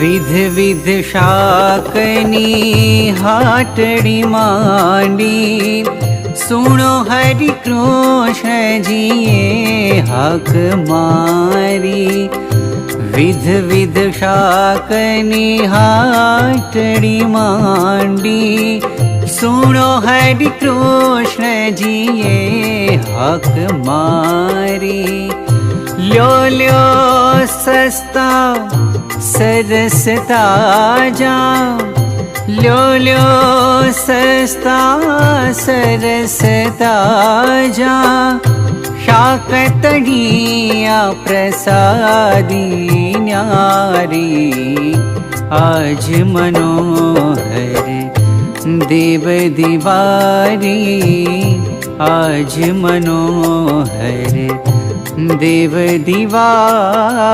विध विध शाकनी हाटड़ी मांडी, सुनो हरि कृष्ण जीए हक मारी। विध विध शाकनी हाटड़ी मांडी, सुनो हरि कृष्ण जीए हक मारी। ल्यो ल्यो सस्ता सरसता जा, ल्यो ल्यो सस्ता सरसता जा। शाकतड़िया प्रसादी न्यारी, आज मनोहर देव दीवारी। आज मनोहर देव दीवारी।